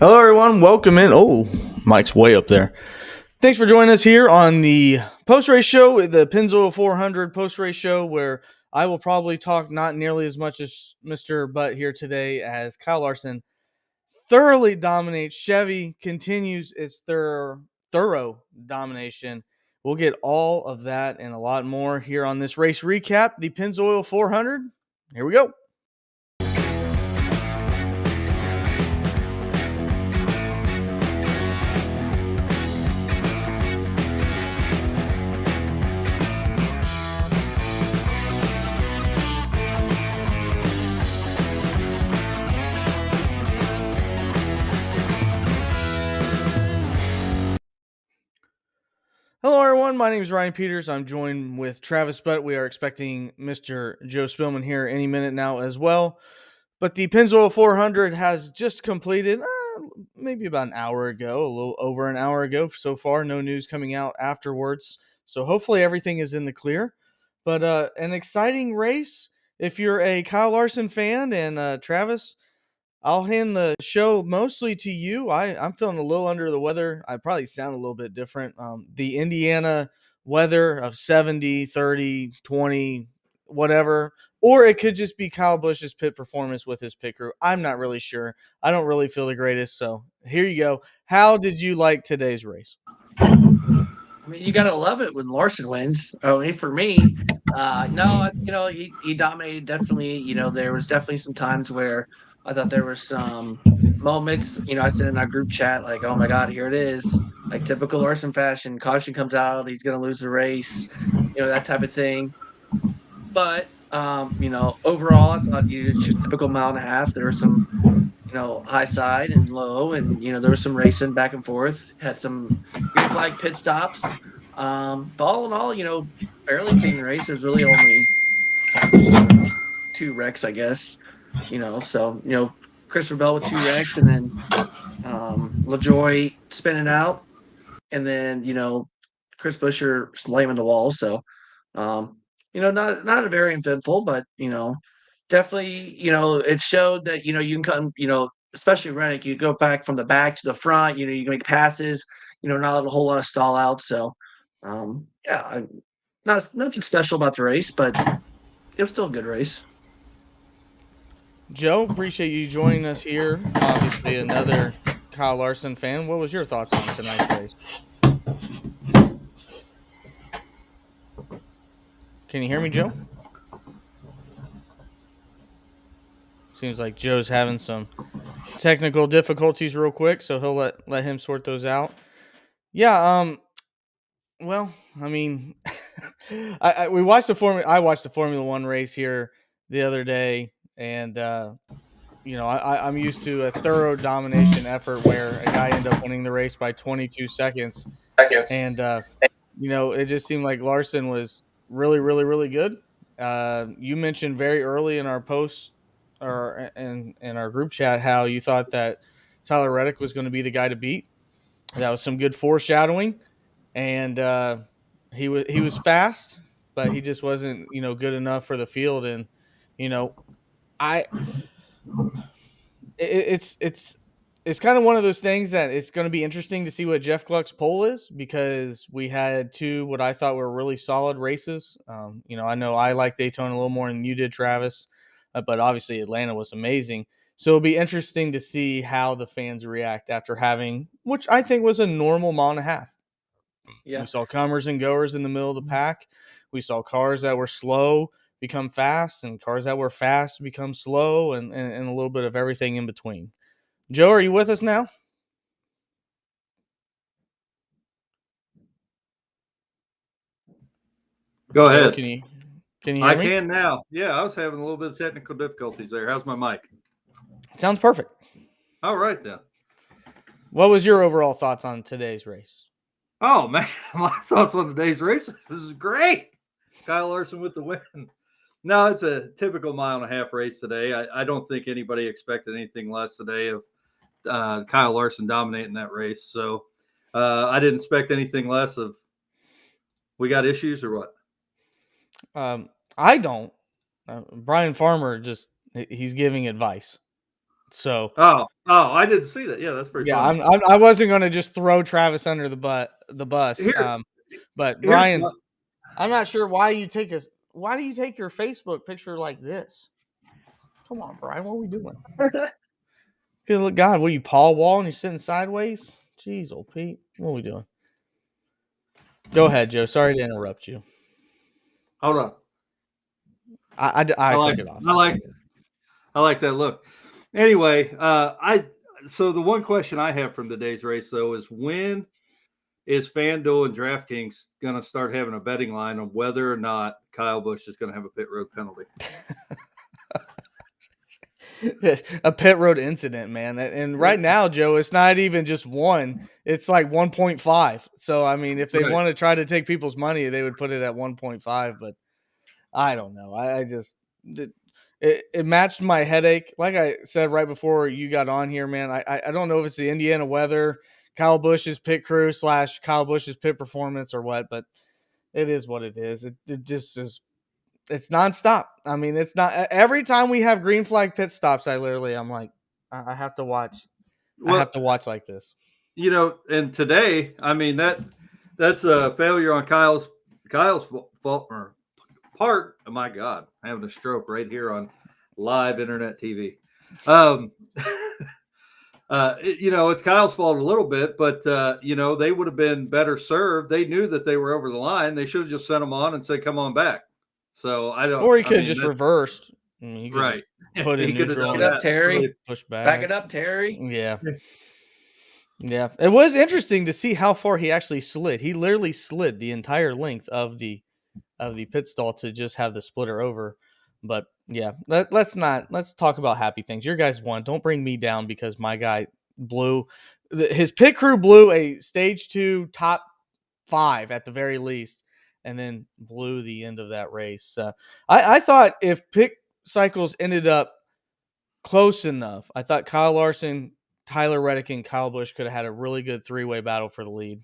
Hello, everyone. Welcome in. Oh, Mike's way up there. Thanks for joining us here on the post race show, the Pennzoil 400 post race show, where I will probably talk not nearly as much as Mr. Butt here today as Kyle Larson thoroughly dominates. Chevy continues its thorough domination. We'll get all of that and a lot more here on this race recap, the Pennzoil 400. Here we go. Hello, everyone. My name is Ryan Peters. I'm joined with Travis Butt. We are expecting Mr. Joe Spillman here any minute now as well. But the Pennzoil 400 has just completed maybe about an hour ago, a little over an hour ago so far. No news coming out afterwards. So hopefully everything is in the clear. But an exciting race. If you're a Kyle Larson fan and Travis, I'll hand the show mostly to you. I'm feeling a little under the weather. I probably sound a little bit different. The Indiana weather of 70, 30, 20, whatever. Or it could just be Kyle Busch's pit performance with his pit crew. I'm not really sure. I don't really feel the greatest. So here you go. How did you like today's race? I mean, you gotta love it when Larson wins. I mean, for me, no, he dominated. Definitely, there was definitely some times where I thought there were some moments. I said in our group chat, like, "Oh my God, here it is!" Like typical Larson fashion. Caution comes out, he's gonna lose the race. That type of thing. But overall, I thought just typical mile and a half. There was some high side and low, and there was some racing back and forth. Had some green flag pit stops. But all in all, fairly clean race. There's really only two wrecks, I guess. So Christopher Bell with two wrecks, and then LaJoy spinning out, and then Chris Buescher slamming the wall. So not a very eventful, but definitely, it showed that, you can come, especially Rennick, you go back from the back to the front, you can make passes, not a whole lot of stall out. So, yeah, nothing special about the race, but it was still a good race. Joe, appreciate you joining us here. Obviously, another Kyle Larson fan. What was your thoughts on tonight's race? Can you hear me, Joe? Seems like Joe's having some technical difficulties real quick, so he'll let him sort those out. Yeah, well, I mean, we watched the Formula. I watched the Formula One race here the other day, and I'm used to a thorough domination effort where a guy ended up winning the race by 22 seconds, Seconds. and it just seemed like Larson was really, really, really good. You mentioned very early in our post or in our group chat how you thought that Tyler Reddick was going to be the guy to beat. That was some good foreshadowing, and he was fast, but he just wasn't good enough for the field. And you know, I it's kind of one of those things that it's going to be interesting to see what Jeff Gluck's poll is, because we had two what I thought were really solid races. I know I like Daytona a little more than you did, Travis, but obviously Atlanta was amazing. So it'll be interesting to see how the fans react after having, which I think was a normal mile and a half. We Yeah. saw comers and goers in the middle of the pack. We saw cars that were slow become fast, and cars that were fast become slow, and a little bit of everything in between. Joe, are you with us now? Go Joe, ahead. can you I hear me? can now. Yeah, I was having a little bit of technical difficulties there. How's my mic? Sounds perfect. All right then. What was your overall thoughts on today's race? Oh man, my thoughts on today's race. This is great. Kyle Larson with the win. No, it's a typical mile and a half race today. I don't think anybody expected anything less today of Kyle Larson dominating that race. So I didn't expect anything less of. We got issues or what? I don't. Brian Farmer he's giving advice So I didn't see that. Yeah, that's pretty yeah, funny. I wasn't going to just throw Travis under the bus. Here, But here's Brian, what, I'm not sure why do you take your Facebook picture like this? Come on, Brian, what are we doing? Good look, God, what are you, Paul Wall, and you're sitting sideways? Jeez, old Pete, what are we doing? Go ahead, Joe. Sorry to interrupt you. hold on. I took it off. I like that look. Anyway, so the one question I have from today's race though is when is FanDuel and DraftKings going to start having a betting line on whether or not Kyle Busch is going to have a pit road penalty? A pit road incident, man. And right now, Joe, it's not even just one. It's like 1.5. So, I mean, if they Right. want to try to take people's money, they would put it at 1.5. But I don't know. I just it matched my headache. Like I said right before you got on here, man. I don't know if it's the Indiana weather, Kyle Busch's pit crew / Kyle Busch's pit performance or what, but it is what it is. It just is. It's nonstop. I mean, it's not every time we have green flag pit stops. I'm like, I have to watch. I have to watch like this. And today, I mean that's a failure on Kyle's fault or part. Oh my God, I'm having a stroke right here on live internet TV. It's Kyle's fault a little bit, but they would have been better served. They knew that they were over the line. They should have just sent them on and said, "Come on back." So I don't. Or he could have just reversed. He could put in neutral. Back it up, Terry. Push back. Back it up, Terry. Yeah. Yeah. It was interesting to see how far he actually slid. He literally slid the entire length of the pit stall to just have the splitter over. But yeah, let's talk about happy things. Your guys won. Don't bring me down because my guy blew. His pit crew blew a stage 2 top 5 at the very least, and then blew the end of that race. I thought if pit cycles ended up close enough, I thought Kyle Larson, Tyler Reddick, and Kyle Busch could have had a really good 3-way battle for the lead.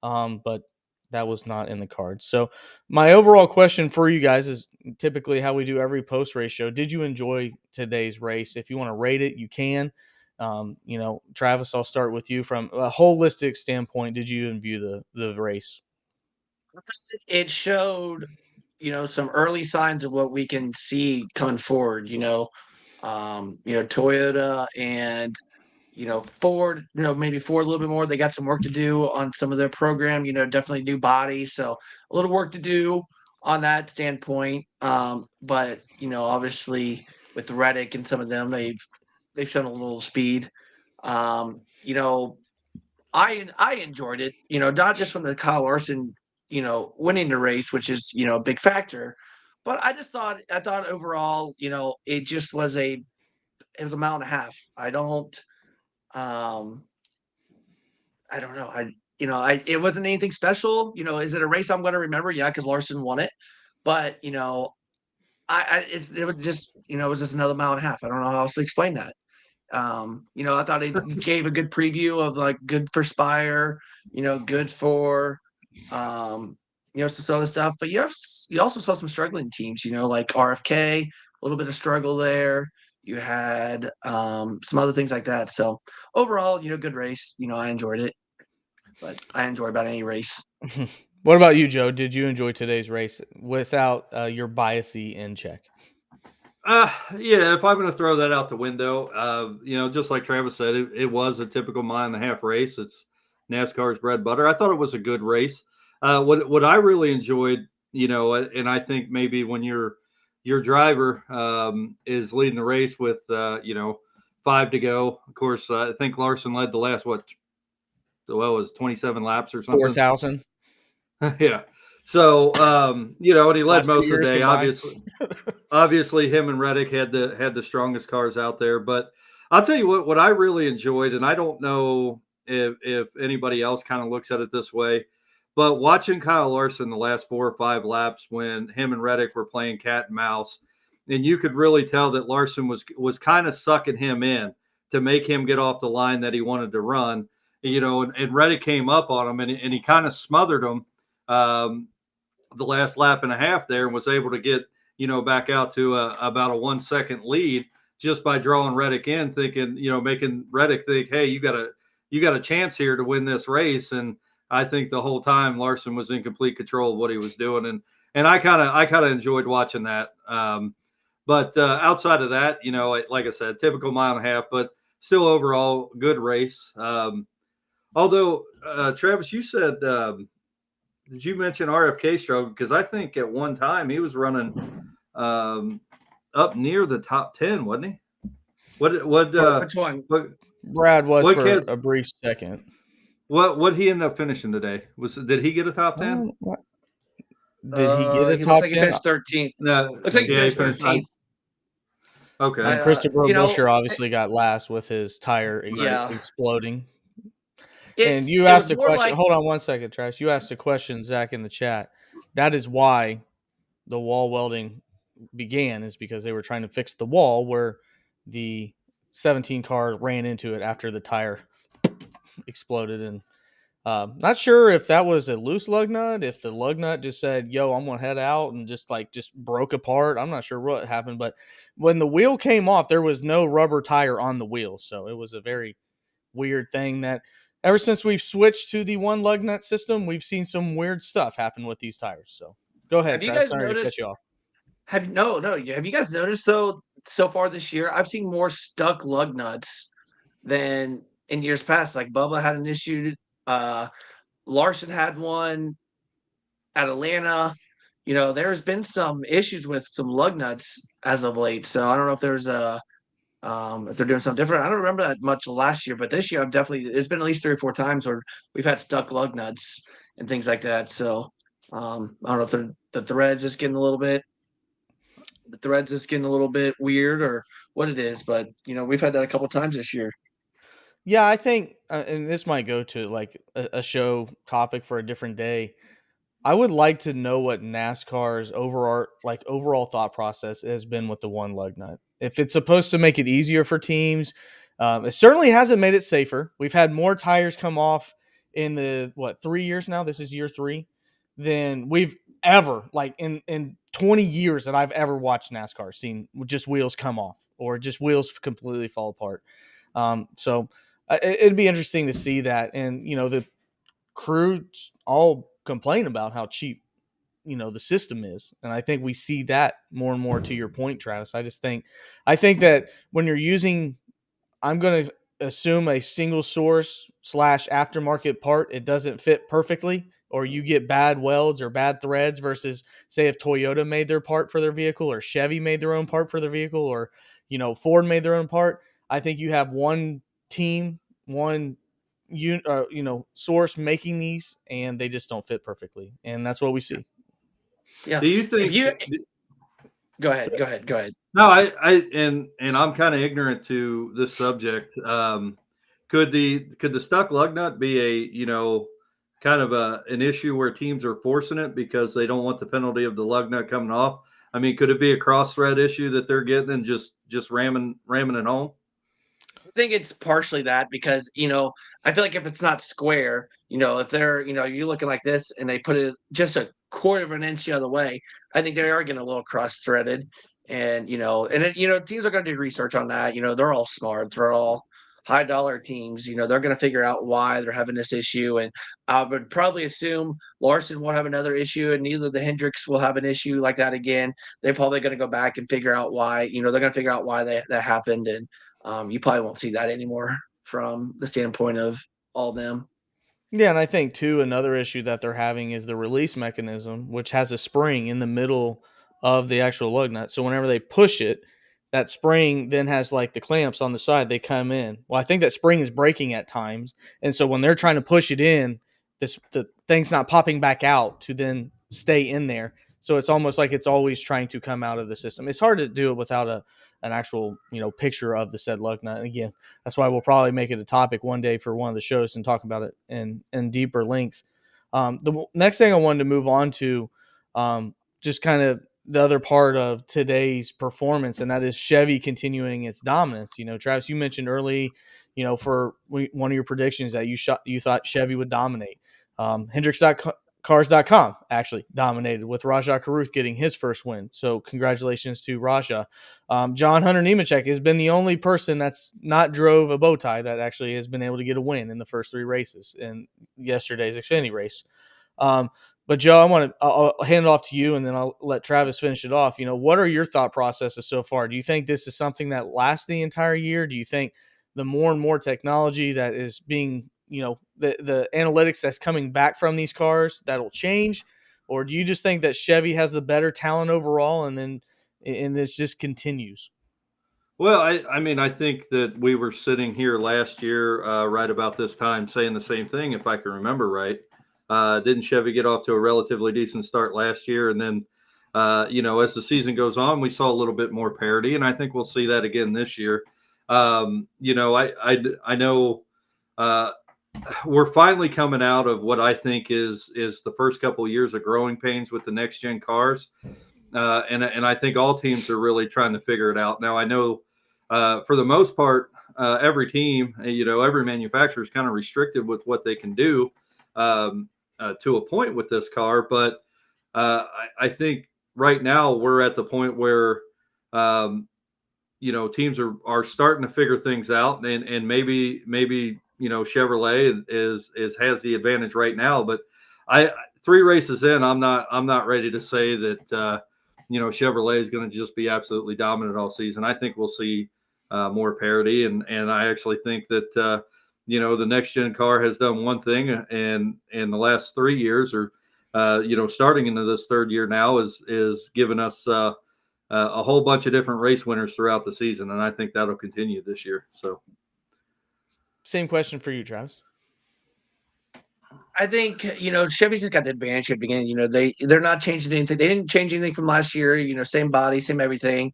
But that was not in the cards. So my overall question for you guys is typically how we do every post-race show. Did you enjoy today's race? If you want to rate it, you can. Travis, I'll start with you. From a holistic standpoint, did you view the race? It showed, some early signs of what we can see coming forward. Toyota and Ford, maybe Ford a little bit more. They got some work to do on some of their program, definitely new body. So a little work to do on that standpoint. But, obviously with the Reddick and some of them, they've shown a little speed. I enjoyed it, not just from the Kyle Larson, winning the race, which is, a big factor. But I thought overall, it just was it was a mile and a half. I don't know. It wasn't anything special. Is it a race I'm going to remember? Yeah, because Larson won it. But it was just it was just another mile and a half. I don't know how else to explain that. I thought it gave a good preview of like good for Spire, good for some other stuff. But you also saw some struggling teams. Like RFK, a little bit of struggle there. You had some other things like that. So overall, good race. I enjoyed it, but I enjoy about any race. What about you, Joe? Did you enjoy today's race without your biasy in check? Yeah, if I'm going to throw that out the window, just like Travis said, it was a typical mile and a half race. It's NASCAR's bread and butter. I thought it was a good race. What I really enjoyed, and I think maybe when your driver is leading the race with 5 to go. Of course, I think Larson led the last it was 27 laps or something. 4,000. Yeah. So, and he led most of the day. Obviously, him and Reddick had the strongest cars out there. But I'll tell you what I really enjoyed, and I don't know if anybody else kind of looks at it this way, but watching Kyle Larson the last 4 or 5 laps when him and Reddick were playing cat and mouse, and you could really tell that Larson was kind of sucking him in to make him get off the line that he wanted to run, and Reddick came up on him and he kind of smothered him the last lap and a half there and was able to get, back out to about a 1 second lead. just by drawing Reddick in, thinking, making Reddick think, hey, you got a chance here to win this race. And I think the whole time Larson was in complete control of what he was doing, and I kind of enjoyed watching that. But outside of that, like I said, typical mile and a half, but still overall good race. Although Travis, you said, did you mention RFK struggle? Because I think at one time he was running up near the top 10, wasn't he? Which one? Brad was for a brief second. What he end up finishing today? Did he get a top 10? Did he get a top 10? Looks like he finished 13th. No, looks like he finished 13th. Okay. And Christopher Buscher obviously got last with his tire exploding. And you asked a question. Hold on one second, Trash. You asked a question, Zach, in the chat. That is why the wall welding began, is because they were trying to fix the wall where the 17 car ran into it after the tire exploded. And not sure if that was a loose lug nut, if the lug nut just said, yo, I'm going to head out, and just broke apart. I'm not sure what happened. But when the wheel came off, there was no rubber tire on the wheel. So it was a very weird thing that ever since we've switched to the one lug nut system, we've seen some weird stuff happen with these tires. So go ahead. Have you guys noticed? To cut you off. Have you guys noticed though, so far this year, I've seen more stuck lug nuts than in years past. Like Bubba had an issue. Larson had one at Atlanta. There's been some issues with some lug nuts as of late. So I don't know if there's if they're doing something different. I don't remember that much last year, but this year there's been at least 3 or 4 times where we've had stuck lug nuts and things like that. So I don't know if the threads is getting a little bit weird or what it is, but we've had that a couple times this year. Yeah, I think, and this might go to like a show topic for a different day. I would like to know what NASCAR's overall thought process has been with the one lug nut. If it's supposed to make it easier for teams, it certainly hasn't made it safer. We've had more tires come off in the 3 years now. This is year 3 than we've ever, like in 20 years that I've ever watched NASCAR, seen just wheels come off or just wheels completely fall apart. So it'd be interesting to see that. And, the crews all complain about how cheap, the system is. And I think we see that more and more, to your point, Travis. I think that when you're using, I'm going to assume, a single source / aftermarket part, it doesn't fit perfectly, or you get bad welds or bad threads versus, say, if Toyota made their part for their vehicle, or Chevy made their own part for their vehicle, or, Ford made their own part. I think you have one team, one source making these, and they just don't fit perfectly. And that's what we see. Yeah. Do you think Go ahead. No, and I'm kind of ignorant to this subject. Could the stuck lug nut be a kind of an issue where teams are forcing it because they don't want the penalty of the lug nut coming off? I mean, could it be a cross thread issue that they're getting and just ramming it home? I think it's partially that because, I feel like if it's not square, if they're, you're looking like this and they put it just a quarter of an inch the other way, I think they are getting a little cross threaded. And, teams are going to do research on that. They're all smart. They're all high dollar teams. They're going to figure out why they're having this issue. And I would probably assume Larson won't have another issue, and neither the Hendricks will have an issue like that again. They're probably going to go back and figure out why, they're going to figure out why that happened. And, you probably won't see that anymore from the standpoint of all them. Yeah, and I think, too, another issue that they're having is the release mechanism, which has a spring in the middle of the actual lug nut. So whenever they push it, that spring then has like the clamps on the side. They come in. Well, I think that spring is breaking at times. And so when they're trying to push it in, the thing's not popping back out to then stay in there. So it's almost like it's always trying to come out of the system. It's hard to do it without an actual, picture of the said lug nut. And again, that's why we'll probably make it a topic one day for one of the shows and talk about it in deeper length. The next thing I wanted to move on to, just kind of the other part of today's performance, and that is Chevy continuing its dominance. Travis, you mentioned early, for one of your predictions that you thought Chevy would dominate. Hendricks Cars.com actually dominated with Rajah Caruth getting his first win. So congratulations to Rajah. John Hunter Nemechek has been the only person that's not drove a bow tie that actually has been able to get a win in the first 3 races in yesterday's Xfinity race. But Joe, I'll hand it off to you, and then I'll let Travis finish it off. What are your thought processes so far? Do you think this is something that lasts the entire year? Do you think the more and more technology that is being, the analytics that's coming back from these cars that'll change? Or do you just think that Chevy has the better talent overall, and this just continues? Well, I mean, I think that we were sitting here last year, right about this time, saying the same thing, if I can remember right. Didn't Chevy get off to a relatively decent start last year? And then, as the season goes on, we saw a little bit more parity, and I think we'll see that again this year. I know we're finally coming out of what I think is the first couple of years of growing pains with the next gen cars. And I think all teams are really trying to figure it out. Now, I know for the most part, every team, every manufacturer is kind of restricted with what they can do to a point with this car. But I think right now we're at the point where, teams are starting to figure things out, and maybe Chevrolet has the advantage right now. But 3 races in, I'm not ready to say that Chevrolet is going to just be absolutely dominant all season. I think we'll see more parity, and I actually think that the next gen car has done one thing, and in the last 3 years, or starting into this 3rd year now, is given us a whole bunch of different race winners throughout the season, and I think that'll continue this year. So, same question for you, Travis. I think, Chevy's just got the advantage at the beginning. They're not changing anything. They didn't change anything from last year, same body, same everything.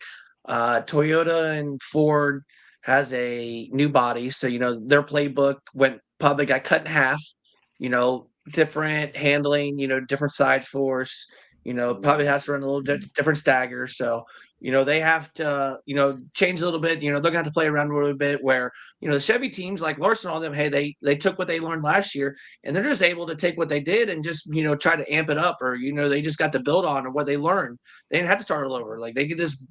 Toyota and Ford has a new body. So, their playbook probably got cut in half, different handling, different side force, probably has to run a little different stagger. So, they have to, change a little bit. They're going to have to play around a little bit where, the Chevy teams like Larson, all them, hey, they took what they learned last year, and they're just able to take what they did and just, try to amp it up, or, they just got to build on what they learned. They didn't have to start all over. Like, they could just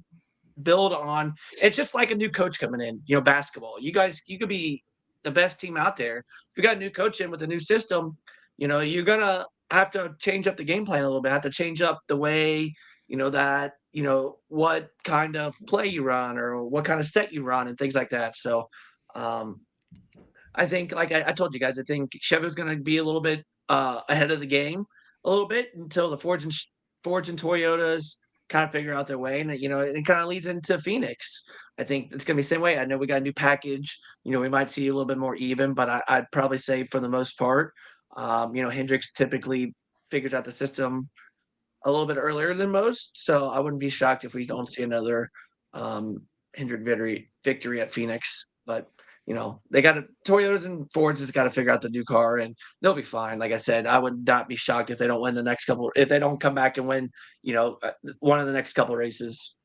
build on. It's just like a new coach coming in, basketball. You could be the best team out there. If you got a new coach in with a new system, you're going to have to change up the game plan a little bit, have to change up the way, that, what kind of play you run or what kind of set you run and things like that. So, I think, like I told you guys, I think Chevy's going to be a little bit ahead of the game a little bit until the Fords and Toyotas kind of figure out their way, and it kind of leads into Phoenix. I think it's going to be the same way. I know we got a new package. We might see a little bit more even, but I'd probably say for the most part, Hendricks typically figures out the system a little bit earlier than most. So I wouldn't be shocked if we don't see another Hendrick victory at Phoenix. But they got Toyotas and Fords has got to figure out the new car, and they'll be fine. Like I said, I would not be shocked if they don't win the next couple. If they don't come back and win, one of the next couple races.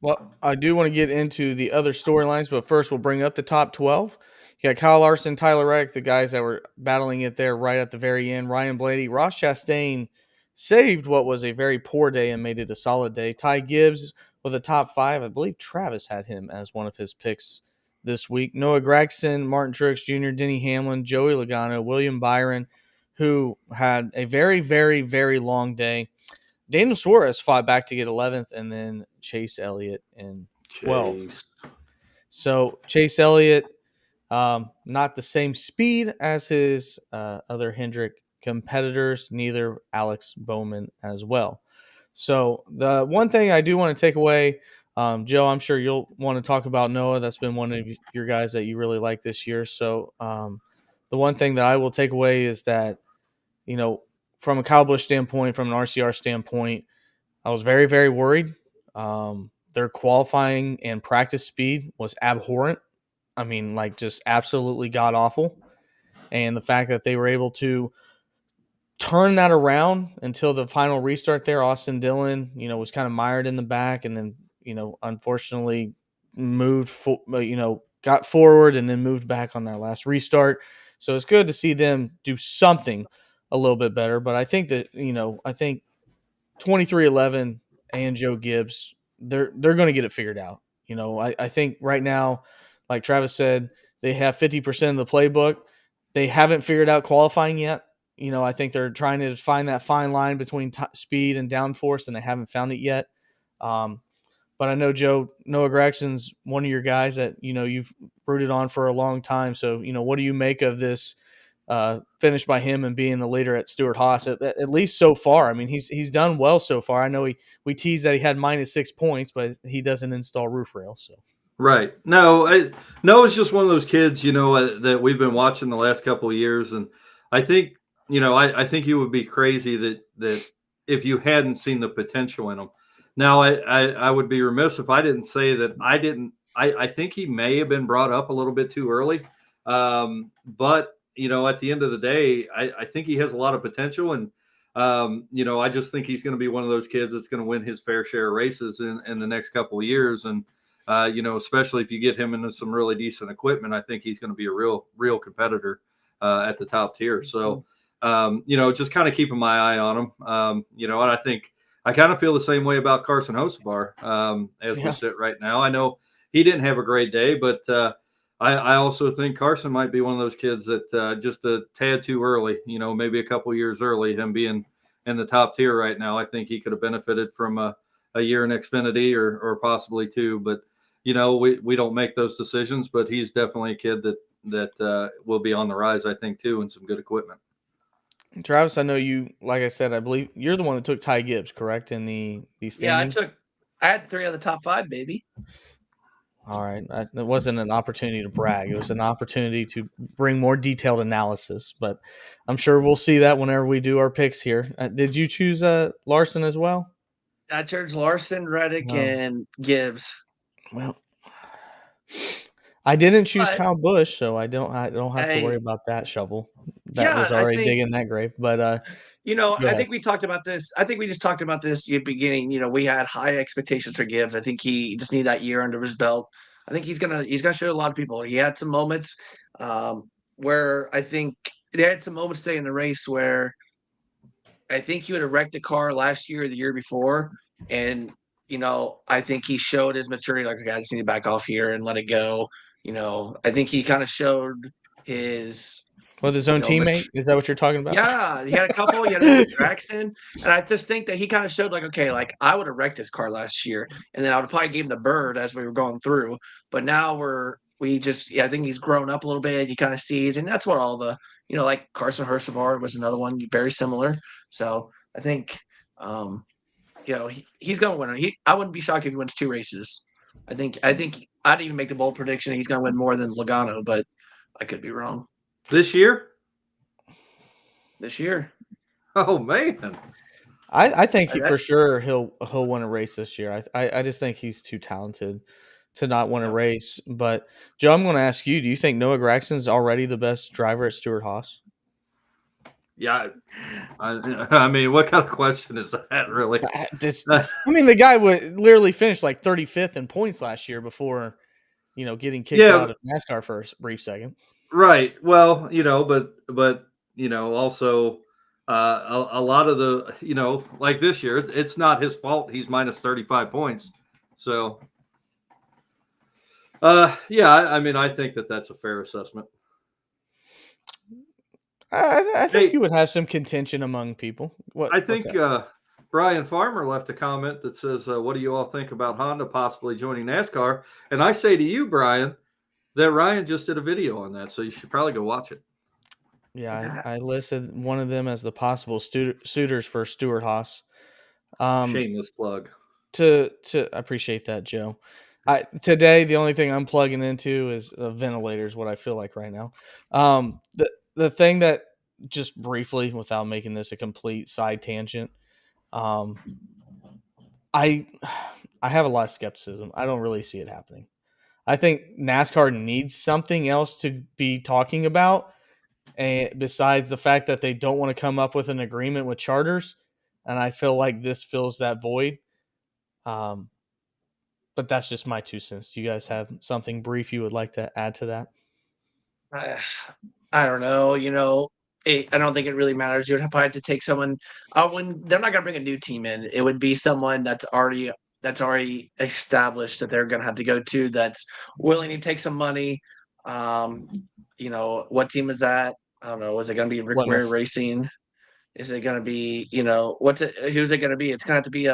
Well, I do want to get into the other storylines, but first we'll bring up the top 12. You got Kyle Larson, Tyler Reddick, the guys that were battling it there right at the very end. Ryan Blaney, Ross Chastain saved what was a very poor day and made it a solid day. Ty Gibbs with a top 5. I believe Travis had him as one of his picks this week. Noah Gragson, Martin Truex Jr., Denny Hamlin, Joey Logano, William Byron, who had a very, very, very long day. Daniel Suarez fought back to get 11th, and then Chase Elliott in 12th. So Chase Elliott, not the same speed as his other Hendrick competitors, neither Alex Bowman as well. So the one thing I do want to take away, Joe, I'm sure you'll want to talk about Noah. That's been one of your guys that you really like this year. So the one thing that I will take away is that, from a Kyle Busch standpoint, from an RCR standpoint, I was very, very worried. Their qualifying and practice speed was abhorrent. I mean, like, just absolutely god awful. And the fact that they were able to turn that around until the final restart there, Austin Dillon, was kind of mired in the back, and then, unfortunately got forward and then moved back on that last restart. So it's good to see them do something a little bit better. But I think that I think 2311 and Joe Gibbs, they're going to get it figured out. I think right now, like Travis said, they have 50% of the playbook. They haven't figured out qualifying yet. I think they're trying to find that fine line between speed and downforce, and they haven't found it yet. But I know Noah Gragson's one of your guys that you've rooted on for a long time. So what do you make of this finish by him and being the leader at Stewart-Haas at least so far? I mean, he's done well so far. I know we teased that he had -6 points, but he doesn't install roof rails. So Right. No, Noah's just one of those kids, that we've been watching the last couple of years, and I think, I think you would be crazy that if you hadn't seen the potential in him. Now, I would be remiss if I didn't say that I didn't. I think he may have been brought up a little bit too early, but at the end of the day, I think he has a lot of potential, and I just think he's going to be one of those kids that's going to win his fair share of races in the next couple of years, and especially if you get him into some really decent equipment, I think he's going to be a real competitor at the top tier. So, just kind of keeping my eye on him. And I think I kind of feel the same way about Carson Hocevar as we sit right now. I know he didn't have a great day, but I also think Carson might be one of those kids that just a tad too early, maybe a couple years early, him being in the top tier right now. I think he could have benefited from a year in Xfinity or possibly two, but we don't make those decisions, but he's definitely a kid that will be on the rise, I think, too, and some good equipment. Travis, I know you, like I said, I believe you're the one that took Ty Gibbs, correct, in the standings? Yeah, I had 3 of the top 5, baby. All right. It wasn't an opportunity to brag. It was an opportunity to bring more detailed analysis, but I'm sure we'll see that whenever we do our picks here. Did you choose Larson as well? I chose Larson, Reddick, No. and Gibbs. Well, I didn't choose But, Kyle Busch, so I don't have to worry about that shovel. That was already digging that grave. But I think we talked about this. I think we just talked about this at the beginning. We had high expectations for Gibbs. I think he just need that year under his belt. I think he's gonna show a lot of people. He had some moments where I think they had some moments today in the race where I think he would have wrecked a car last year or the year before, and I think he showed his maturity. Like, okay, I just need to back off here and let it go. I think he kind of showed his with his own teammate. Is that what you're talking about? Yeah, he had a couple. He had a Jackson, and I just think that he kind of showed like, okay, like I would have wrecked this car last year, and then I would have probably gave him the bird as we were going through. But now I think he's grown up a little bit. He kind of sees, and that's what all the like Carson Hocevar was another one very similar. So I think he's gonna win. I wouldn't be shocked if he wins 2 races. I think I'd even make the bold prediction he's gonna win more than Logano, but I could be wrong. This year? Oh man. I think for sure he'll win a race this year. I just think he's too talented to not win a race. But Joe, I'm going to ask you: do you think Noah Gragson's already the best driver at Stewart-Haas? Yeah, I mean, what kind of question is that, really? I mean, the guy would literally finish like 35th in points last year before, getting kicked out of NASCAR for a brief second. Right. Well, but also a lot of the, like this year, it's not his fault. He's minus 35 points. So, yeah, I mean, I think that's a fair assessment. I think you would have some contention among people. I think Brian Farmer left a comment that says, what do you all think about Honda possibly joining NASCAR? And I say to you, Brian, that Ryan just did a video on that, so you should probably go watch it. Yeah, I listed one of them as the possible suitors for Stewart-Haas. Shameless plug. To appreciate that, Joe. Today, the only thing I'm plugging into is a ventilator is what I feel like right now. The thing that, just briefly, without making this a complete side tangent, I have a lot of skepticism. I don't really see it happening. I think NASCAR needs something else to be talking about, and besides the fact that they don't want to come up with an agreement with charters, and I feel like this fills that void. But that's just my 2 cents. Do you guys have something brief you would like to add to that? I don't know. I don't think it really matters. You would probably have to take someone when they're not going to bring a new team in. It would be someone that's already established that they're going to have to go to. That's willing to take some money. What team is that? I don't know. Is it going to be Rick Ware Plymouth. Racing? Is it going to be who's it going to be? It's going to have to be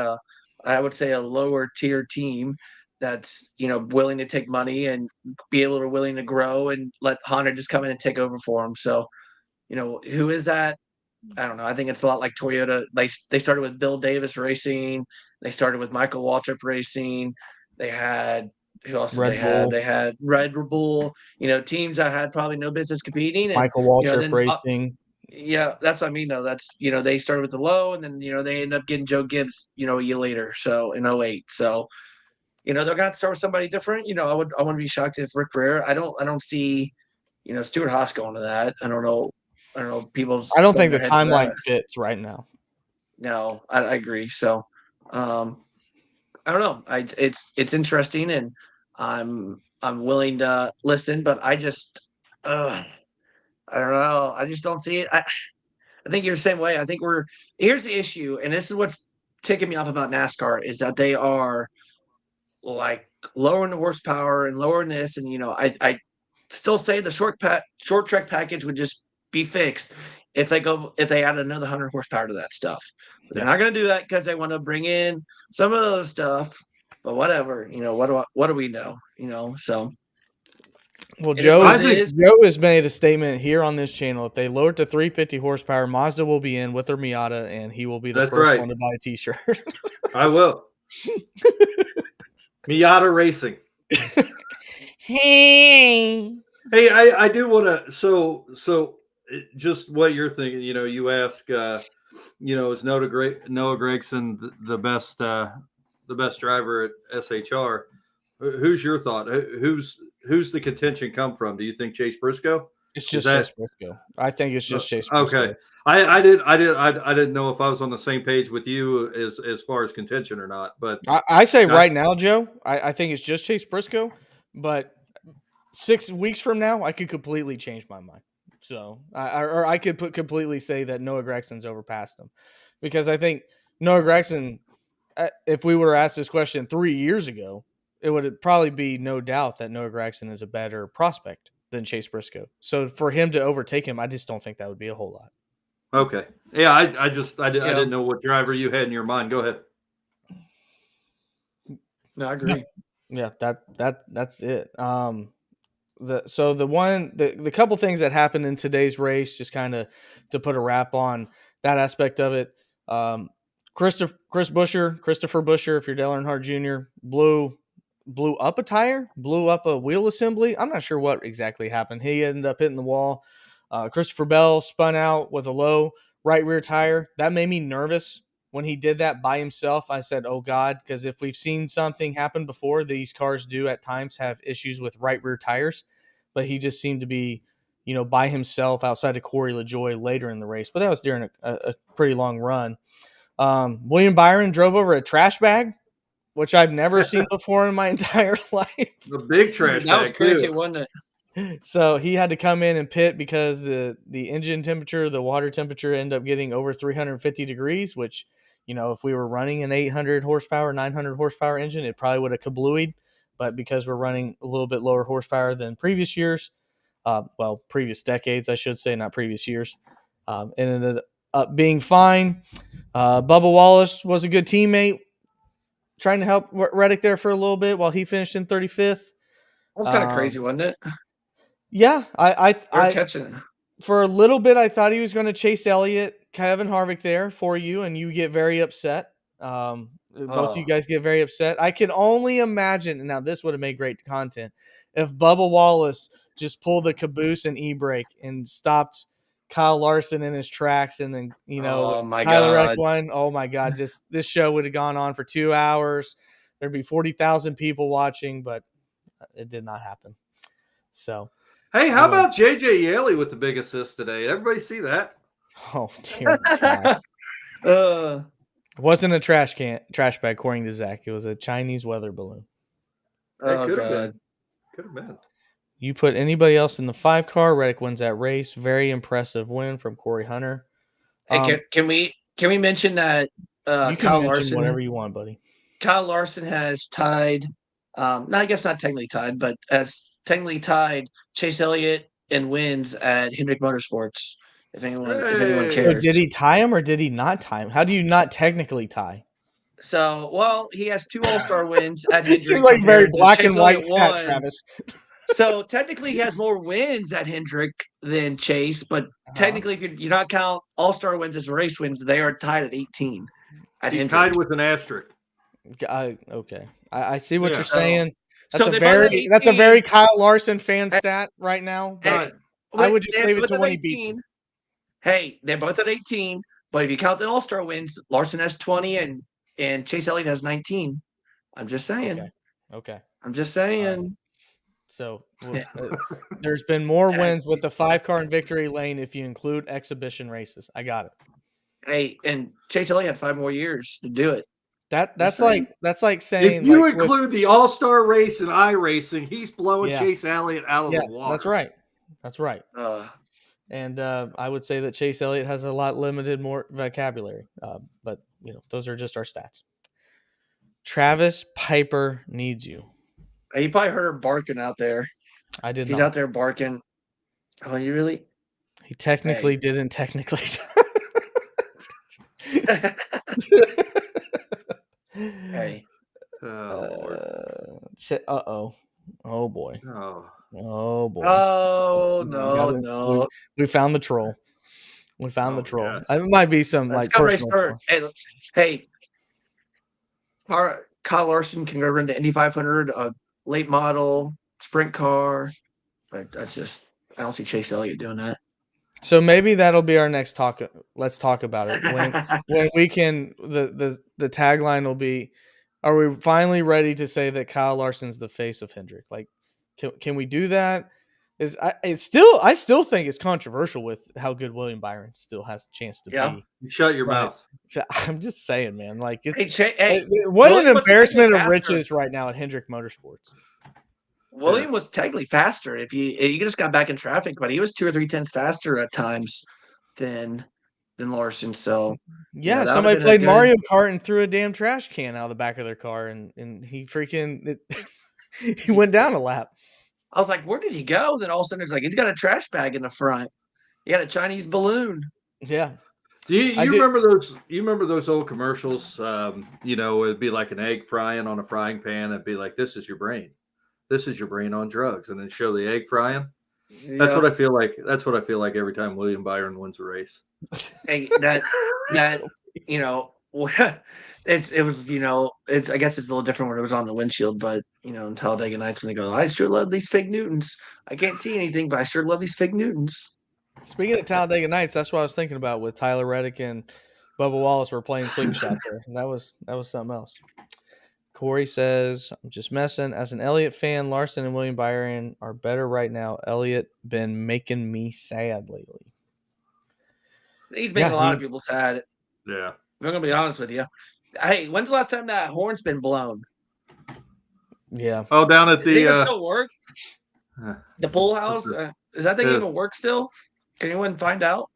I would say a lower tier team that's willing to take money and be able to willing to grow and let Honda just come in and take over for them. So who is that? I don't know. I think it's a lot like Toyota. They started with Bill Davis Racing. They started with Michael Waltrip Racing. They had who else did Red they have? Bull, They had Red Bull. Teams that had probably no business competing, and Michael Waltrip then Racing. yeah, that's what I mean. Though that's they started with the low, and then they ended up getting Joe Gibbs a year later. So in '08. So they're gonna have to start with somebody different. I wouldn't be shocked if Rick Rare. I don't see Stuart Haas going to that. I don't know. People's I don't putting think their the heads to that. timeline fits right now. No, I agree. So, I don't know. It's interesting, and I'm willing to listen, but I don't know. I just don't see it. I think you're the same way. I think here's the issue, and this is what's ticking me off about NASCAR is that they are like lowering the horsepower and lowering this, and I still say the short track package would just be fixed if they add another 100 horsepower to that stuff. But they're Yeah. not going to do that because they want to bring in some of those stuff. But whatever, what do we know? So Well, it is what I it think is. Joe has made a statement here on this channel. If they lower it to 350 horsepower, Mazda will be in with their Miata, and he will be the That's first right. one to buy a T-shirt. I will. Miata Racing. Hey. Hey, I do want to. So just what you're thinking. You ask. Is Noah Gragson the best driver at SHR? Who's your thought? Who's the contention come from? Do you think Chase Briscoe? It's Is just that Chase Briscoe. I think it's just Chase okay? Briscoe. I didn't know if I was on the same page with you as far as contention or not. But I say right now, Joe, I think it's just Chase Briscoe. But 6 weeks from now, I could completely change my mind. So, I could completely say that Noah Gregson's overpassed him, because I think Noah Gregson, if we were asked this question 3 years ago, it would probably be no doubt that Noah Gregson is a better prospect than Chase Briscoe. So for him to overtake him, I just don't think that would be a whole lot. okay, yeah, I didn't know what driver you had in your mind. Go ahead. No, I agree. Yeah, that's it. The couple things that happened in today's race, just kind of to put a wrap on that aspect of it. Christopher Buescher, if you're Dale Earnhardt Jr., blew up a tire, blew up a wheel assembly. I'm not sure what exactly happened. He ended up hitting the wall. Christopher Bell spun out with a low right rear tire. That made me nervous when he did that by himself. I said, oh God, because if we've seen something happen before, these cars do at times have issues with right rear tires. But he just seemed to be, by himself outside of Corey LaJoie later in the race. But that was during a pretty long run. William Byron drove over a trash bag, which I've never seen before in my entire life. The big trash That was bag crazy, too. wasn't it? So he had to come in and pit because the engine temperature, the water temperature ended up getting over 350 degrees, which, if we were running an 800 horsepower, 900 horsepower engine, it probably would have kablooied. But because we're running a little bit lower horsepower than previous years, previous decades, I should say, not previous years, it ended up being fine. Bubba Wallace was a good teammate, trying to help Reddick there for a little bit while he finished in 35th. That was kind of crazy, wasn't it? Yeah, They're catching it. For a little bit, I thought he was going to chase Elliott, Kevin Harvick there for you, and you get very upset. Both of you guys get very upset. I can only imagine, and now this would have made great content, if Bubba Wallace just pulled the caboose and e-brake and stopped Kyle Larson in his tracks, and then Oh my Tyler Reddick God. won. Oh my God, this show would have gone on for 2 hours. There'd be 40,000 people watching, but it did not happen. So. Hey, how about JJ Yeley with the big assist today? Everybody see that? Oh dear God. It wasn't a trash bag, according to Zach. It was a Chinese weather balloon. It could have been. Could have been. You put anybody else in the 5 car, Reddick wins that race. Very impressive win from Corey Hunter. Hey, can we mention that You can mention whatever you want, buddy. Kyle Larson has tied, no, I guess not technically tied, but has technically tied Chase Elliott in wins at Hendrick Motorsports. If anyone Hey. So cares. did he tie him or did he not tie him? How do you not technically tie? So, well, he has 2 All-Star wins at It Hendrick. seems like very compared to black Chase and white Elliott stat, won. Travis. So technically, he has more wins at Hendrick than Chase, but technically, if you not count All-Star wins as race wins, they are tied at 18 at He's Hendrick. tied with an asterisk. Okay, I see what Yeah. you're saying. So That's a they both have very 18. Kyle Larson fan stat right now. But Right. I would just They leave it both to have when he beats 18. him. Hey, they're both at 18, but if you count the All-Star wins, Larson has 20 and Chase Elliott has 19. I'm just saying. Okay. I'm just saying. So there's been more Yeah. wins with the 5 car in victory lane if you include exhibition races. I got it. Hey, and Chase Elliott had 5 more years to do it. That's saying. like saying If you like with- include the All-Star race and iRacing, he's blowing Yeah. Chase Elliott out of the water. That's right. And I would say that Chase Elliott has a lot limited more vocabulary. But those are just our stats. Travis Piper needs you. You probably heard her barking out there. I did She's not. out there barking. Oh, you really? He technically didn't technically. Hey. Uh-oh. Oh boy. Oh boy. Oh no. We found the troll. We found the troll. God. It might be some Let's like go race personal. her. Hey, Kyle Larson can go run the Indy 500, a late model sprint car, but I don't see Chase Elliott doing that. So maybe that'll be our next talk. Let's talk about it when we can. The tagline will be, "Are we finally ready to say that Kyle Larson's the face of Hendrick?" Like, can we do that? I still think it's controversial with how good William Byron still has a chance to be. You shut your Right. mouth. So I'm just saying, man. Like it's William what an was embarrassment of technically faster. riches right now at Hendrick Motorsports. William was technically faster if you just got back in traffic, but he was 2 or 3 tenths faster at times than Larson. So Yeah, that somebody would've been a played good- Mario Kart and threw a damn trash can out of the back of their car, and he freaking he went down a lap. I was like, where did he go? Then all of a sudden it's like he's got a trash bag in the front. He had a Chinese balloon. Yeah. Do you remember those? You remember those old commercials? It'd be like an egg frying on a frying pan. It'd be like, "This is your brain. This is your brain on drugs," and then show the egg frying. Yeah. That's what I feel like. That's what I feel like every time William Byron wins a race. Hey, that it was it's I guess it's a little different when it was on the windshield, but in Talladega Nights when they go, I sure love these fig Newtons. I can't see anything, but I sure love these fig Newtons. Speaking of Talladega Nights, that's what I was thinking about with Tyler Reddick and Bubba Wallace were playing slingshot there. And that was something else. Corey says, I'm just messing. As an Elliott fan, Larson and William Byron are better right now. Elliott been making me sad lately. He's making a lot of people sad. Yeah. I'm gonna be honest with you. Hey, when's the last time that horn's been blown? Yeah. Oh, down at Does it even the still work? The pool house? Does that thing even work still? Can anyone find out?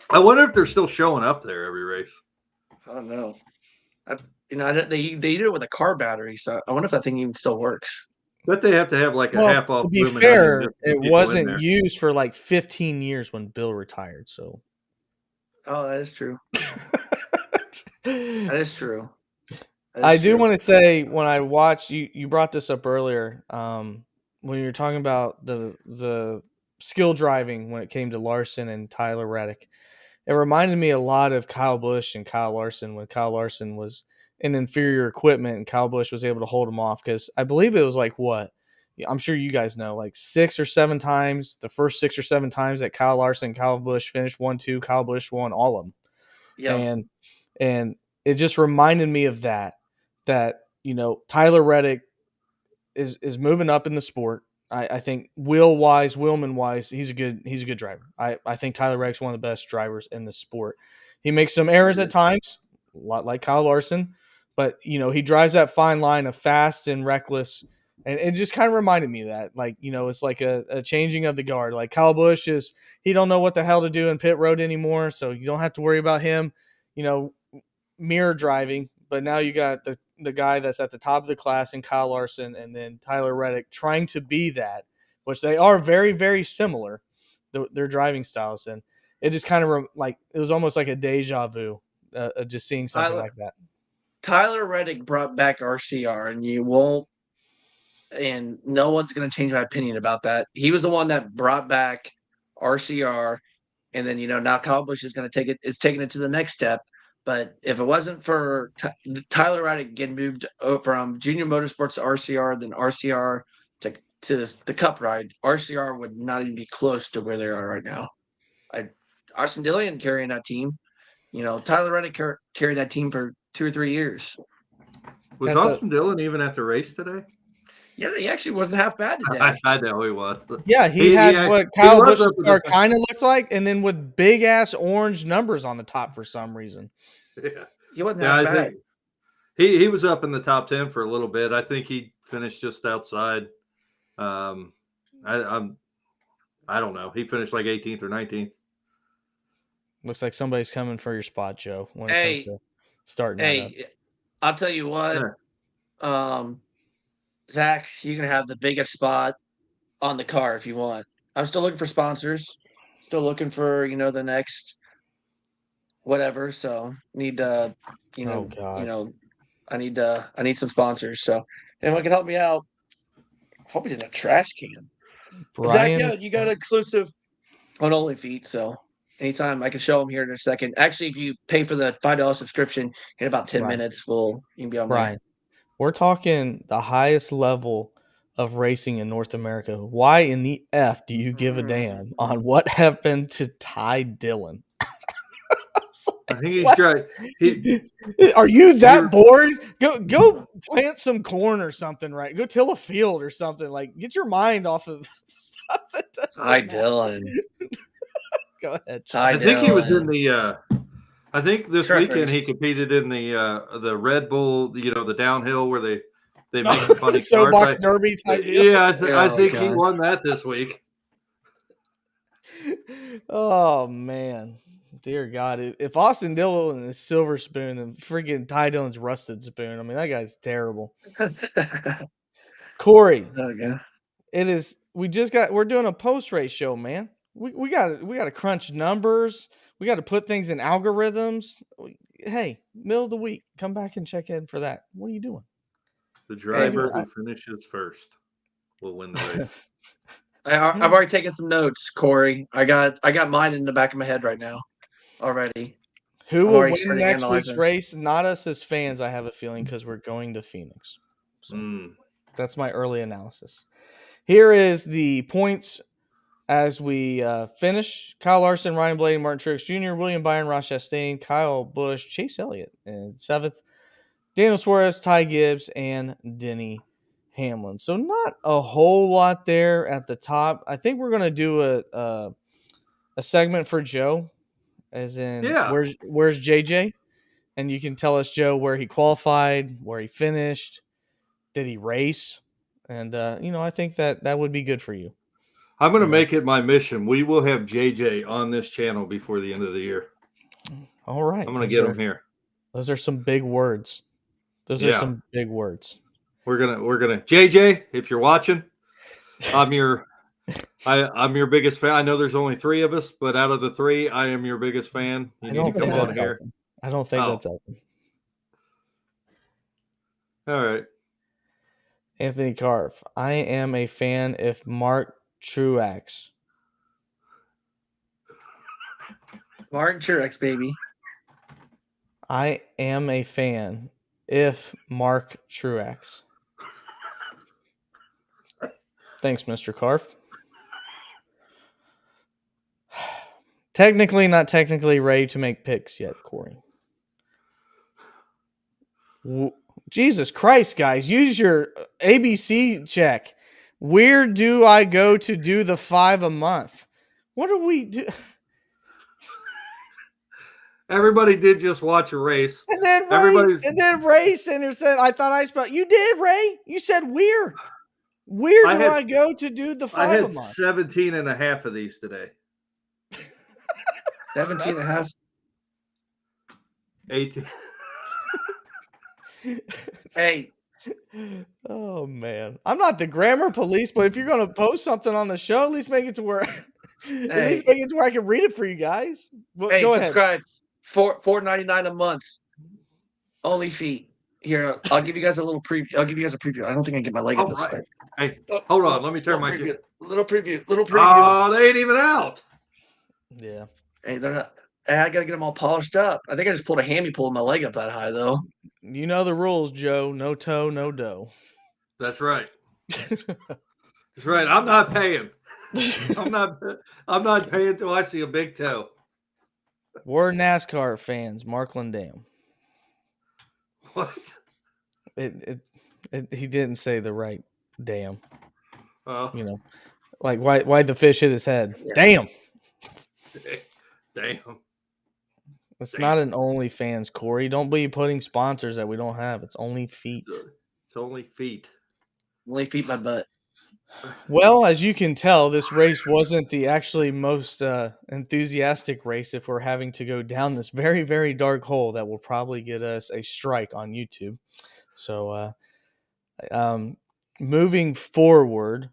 I wonder if they're still showing up there every race. I don't know. They do it with a car battery, so I wonder if that thing even still works. But they have to have like a half off. To be fair, it wasn't used for like 15 years when Bill retired. So. Oh, that is true. That is true. I do want to say when I watched you brought this up earlier. When you're talking about the skill driving when it came to Larson and Tyler Reddick, it reminded me a lot of Kyle Busch and Kyle Larson when Kyle Larson was in inferior equipment and Kyle Busch was able to hold him off, because I believe it was like what? I'm sure you guys know, like 6 or 7 times, the first 6 or 7 times that Kyle Larson and Kyle Busch finished 1-2, Kyle Busch won all of them. Yeah. And it just reminded me of that Tyler Reddick is moving up in the sport. I think Willman wise, he's a good driver. I think Tyler Reddick's one of the best drivers in the sport. He makes some errors at times, a lot like Kyle Larson, but he drives that fine line of fast and reckless And it just kind of reminded me of that. Like, it's like a changing of the guard. Like Kyle Busch he don't know what the hell to do in pit road anymore. So you don't have to worry about him, mirror driving. But now you got the guy that's at the top of the class in Kyle Larson, and then Tyler Reddick trying to be that, which they are very, very similar, their driving styles. And it just kind of it was almost like a deja vu, just seeing something like that. Tyler Reddick brought back RCR, and no one's going to change my opinion about that. He was the one that brought back RCR, and then now Kyle Busch is going to taking it to the next step. But if it wasn't for Tyler Reddick getting moved from Junior Motorsports to RCR, then RCR to the Cup ride, RCR would not even be close to where they are right now. Austin Dillon carrying that team. Tyler Reddick carried that team for 2 or 3 years. Was Austin Dillon even at the race today? Yeah, he actually wasn't half bad today. I know he was. Yeah, he had what Kyle Busch's car kind of looked like, and then with big ass orange numbers on the top for some reason. Yeah, he wasn't half bad. He was up in the top 10 for a little bit. I think he finished just outside. I don't know. He finished like 18th or 19th. Looks like somebody's coming for your spot, Joe. When it comes to starting. Hey, I'll tell you what. Yeah. Zach, you can have the biggest spot on the car if you want. I'm still looking for sponsors. Still looking for the next whatever. So need I need some sponsors. So if anyone can help me out. Hope he's in a trash can. Brian, Zach, you got an exclusive on OnlyFeet, so anytime I can show them here in a second. Actually, if you pay for the $5 subscription in about 10 minutes, you can be on Brian. We're talking the highest level of racing in North America. Why in the F do you give a damn on what happened to Ty Dillon? I think he's trying. Are you that bored? Go plant some corn or something, right? Go till a field or something. Like, get your mind off of stuff that doesn't Ty Dillon. Go ahead. I think he was in the. I think this weekend he competed in the Red Bull, the downhill where they make funny soapbox derby type deal. Yeah, I think he won that this week. Oh man, dear God! If Austin Dillon is silver spoon and freaking Ty Dillon's rusted spoon, I mean that guy's terrible. Corey, it is. We're doing a post race show, man. We got to crunch numbers. We got to put things in algorithms. Hey, middle of the week, come back and check in for that. What are you doing? The driver who finishes first will win the race. I've already taken some notes, Corey. I got mine in the back of my head right now already. Who will win next week's race? Not us as fans, I have a feeling, because we're going to Phoenix. So that's my early analysis. Here is the points as we finish. Kyle Larson, Ryan Blaney, Martin Truex Jr., William Byron, Ross Chastain, Kyle Busch, Chase Elliott in 7th, Daniel Suarez, Ty Gibbs, and Denny Hamlin. So not a whole lot there at the top. I think we're going to do a segment for Joe, as in where's JJ? And you can tell us, Joe, where he qualified, where he finished, did he race? And, I think that would be good for you. I'm going to make it my mission. We will have JJ on this channel before the end of the year. All right. I'm going to get him here. Those are some big words. Those are some big words. We're gonna JJ, if you're watching, I'm your biggest fan. I know there's only 3 of us, but out of the 3, I am your biggest fan. You need to come on here. I don't think that's open. All right. Anthony Carve. I am a fan if Mark Truex. Martin Truex, baby. I am a fan if Mark Truex. Thanks, Mr. Carf. Not technically ready to make picks yet, Corey. Jesus Christ, guys. Use your ABC check. Where do I go to do the 5 a month? What do we do? Everybody did just watch a race. And then Ray Center said, I thought I spelled. You did, Ray. You said we're. Where I do had- I go to do the I 5 a had month? 17 and a half of these today. 17 and a half. 18. Hey, Oh man, I'm not the grammar police, but if you're gonna post something on the show, at least make it to where, at least make it to where I can read it for you guys. Well, hey, go ahead. subscribe. $4.99 a month. Only feet. Here, I'll give you guys a little preview. I'll give you guys a preview. I don't think I can get my leg up All this right. way. Hey, hold on. Let me turn my. Little preview. Oh, they ain't even out. Yeah, Hey, they're not. Hey, I gotta get them all polished up. I think I just pulled a hammy pulling my leg up that high though. you know the rules, Joe. No toe, no dough. That's right. That's right. I'm not paying. I'm not paying till I see a big toe. We're NASCAR fans. Markland Dam. What? He didn't say the right dam. Oh, You know, like why the fish hit his head? Yeah. Damn. damn. It's Damn. not an OnlyFans, Corey. Don't be putting sponsors that we don't have. It's only feet. It's only feet. Only feet my butt. Well, as you can tell, this race wasn't the actually most enthusiastic race if we're having to go down this very, very dark hole that will probably get us a strike on YouTube. So, moving forward,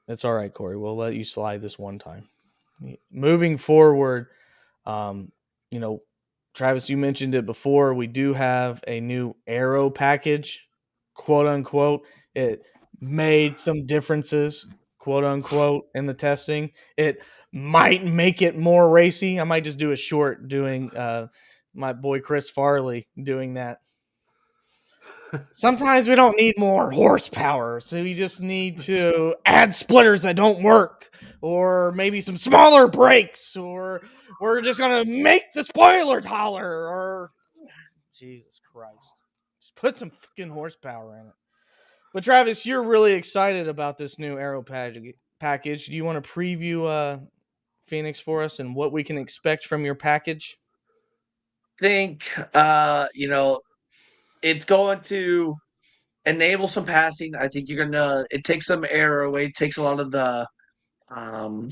it's all right, Corey. We'll let you slide this one time. Moving forward, you know, Travis, you mentioned it before. We do have a new aero package, quote unquote. It made some differences, quote unquote, in the testing. It might make it more racy. I might just do a short doing my boy Chris Farley doing that. Sometimes we don't need more horsepower, so we just need to add splitters that don't work, or maybe some smaller brakes, or we're just gonna make the spoiler taller, or Jesus Christ, just put some fucking horsepower in it. But Travis, you're really excited about this new aero package. Do you want to preview Phoenix for us and what we can expect from your package? Think it's going to enable some passing. I think you're gonna it takes some air away, it takes a lot of the um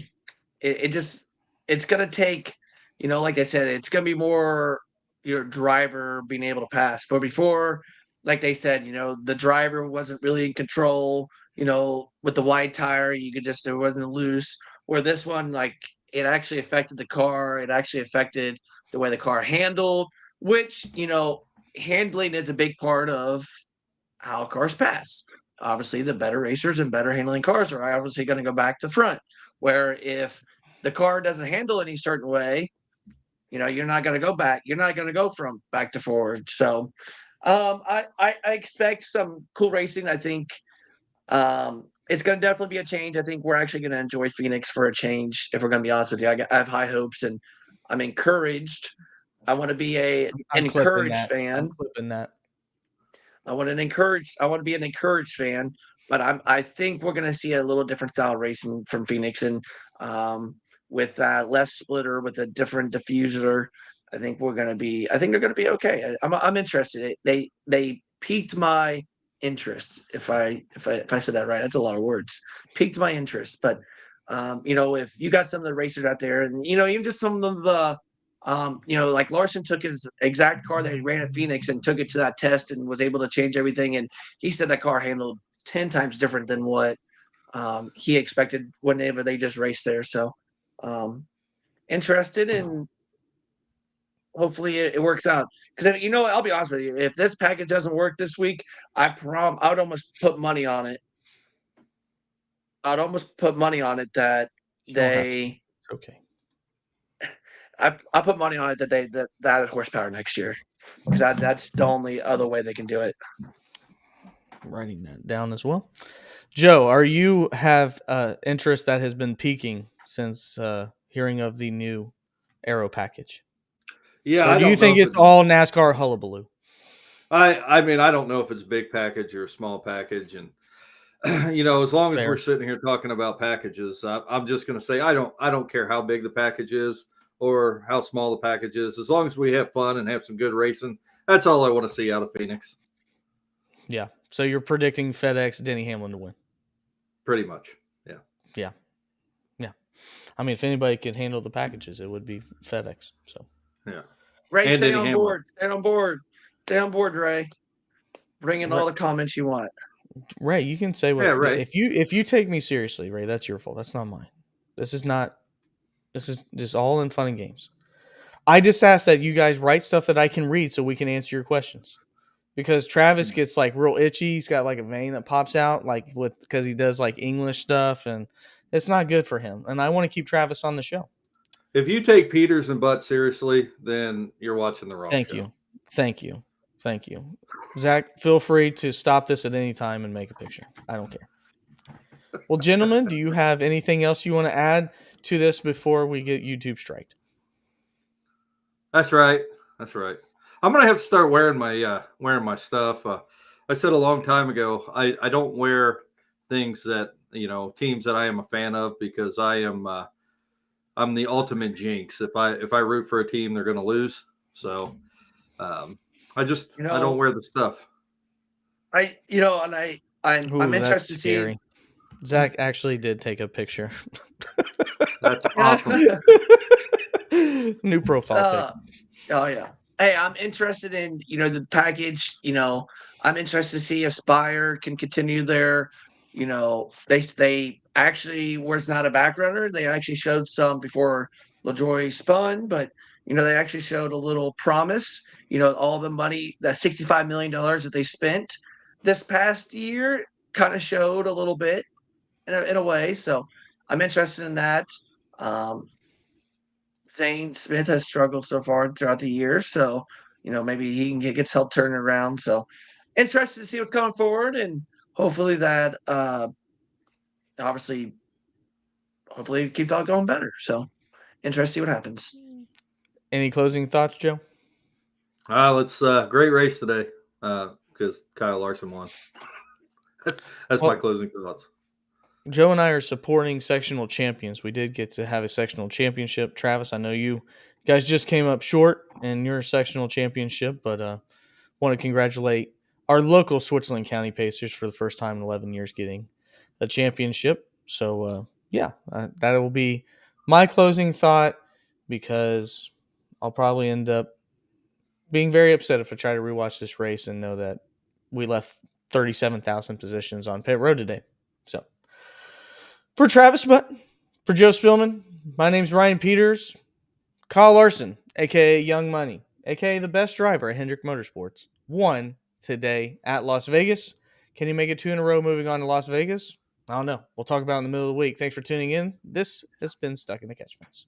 it's gonna take, like I said, it's gonna be more your driver being able to pass. But before, like they said, the driver wasn't really in control, with the wide tire, you could just it wasn't loose. Where this one, like it actually affected the car, it actually affected the way the car handled, which, handling is a big part of how cars pass. Obviously, the better racers and better handling cars are obviously going to go back to front. Where if the car doesn't handle any certain way, you're not going to go back. You're not going to go from back to forward. So, I expect some cool racing. I think it's going to definitely be a change. I think we're actually going to enjoy Phoenix for a change. If we're going to be honest with you, I have high hopes and I'm encouraged. I want to be an encouraged fan. I'm clipping that. I want to be an encouraged fan, but I think we're going to see a little different style racing from Phoenix, and with less splitter, with a different diffuser. I think they're going to be okay. I'm interested. They piqued my interest. If I said that right, that's a lot of words. Piqued my interest, but if you got some of the racers out there, and even just some of the like Larson took his exact car that he ran at Phoenix and took it to that test and was able to change everything. And he said that car handled 10 times different than what he expected whenever they just raced there. So interested in hopefully it works out. Because, I'll be honest with you. If this package doesn't work this week, I would almost put money on it. I'd almost put money on it that It's okay. I put money on it that they added horsepower next year, because that's the only other way they can do it. Writing that down as well. Joe, are you have interest that has been peaking since hearing of the new aero package? Yeah, Or do you think it's all NASCAR hullabaloo? I mean, I don't know if it's a big package or a small package, and as long as we're sitting here talking about packages, I'm just going to say I don't care how big the package is or how small the package is, as long as we have fun and have some good racing. That's all I want to see out of Phoenix. Yeah, So you're predicting FedEx Denny Hamlin to win? Pretty much. Yeah. Yeah. I mean, if anybody could handle the packages, it would be FedEx. So Yeah. Ray, And stay Denny on Hamlin. board. Stay on board. Stay on board, Ray. Bring in all the comments you want. Ray, you can say what. Yeah, Ray. If you take me seriously, Ray, that's your fault. That's not mine. This is just all in fun and games. I just ask that you guys write stuff that I can read so we can answer your questions. Because Travis gets like real itchy. He's got like a vein that pops out because he does like English stuff, and it's not good for him. And I want to keep Travis on the show. If you take Peters and Butt seriously, then you're watching the wrong show. Thank you. Zach, feel free to stop this at any time and make a picture. I don't care. Well, gentlemen, do you have anything else you want to add to this before we get YouTube striked? That's right. I'm gonna have to start wearing my stuff. I said a long time ago, I don't wear things that teams that I am a fan of, because I'm the ultimate jinx. If I root for a team, they're gonna lose. So I don't wear the stuff. I'm interested to see. Zach actually did take a picture. That's awesome. New profile pic. Oh yeah. Hey, I'm interested in the package. I'm interested to see if Spire can continue their. They actually was not a back runner. They actually showed some before LaJoy spun, but they actually showed a little promise. All the money, that $65 million that they spent this past year, kind of showed a little bit in a way. So I'm interested in that. Zane Smith has struggled so far throughout the year, so maybe he can gets help turn it around. So interested to see what's coming forward, and hopefully that hopefully it keeps all going better. So interested to see what happens. Any closing thoughts, Joe? It's great race today because Kyle Larson won. That's my closing thoughts. Joe and I are supporting sectional champions. We did get to have a sectional championship. Travis, I know you guys just came up short in your sectional championship, but want to congratulate our local Switzerland County Pacers for the first time in 11 years getting a championship. So, that will be my closing thought, because I'll probably end up being very upset if I try to rewatch this race and know that we left 37,000 positions on pit road today. So, for Travis Butt, for Joe Spillman, my name's Ryan Peters. Kyle Larson, a.k.a. Young Money, a.k.a. the best driver at Hendrick Motorsports, won today at Las Vegas. Can he make it 2 in a row moving on to Las Vegas? I don't know. We'll talk about it in the middle of the week. Thanks for tuning in. This has been Stuck in the Catch Fence.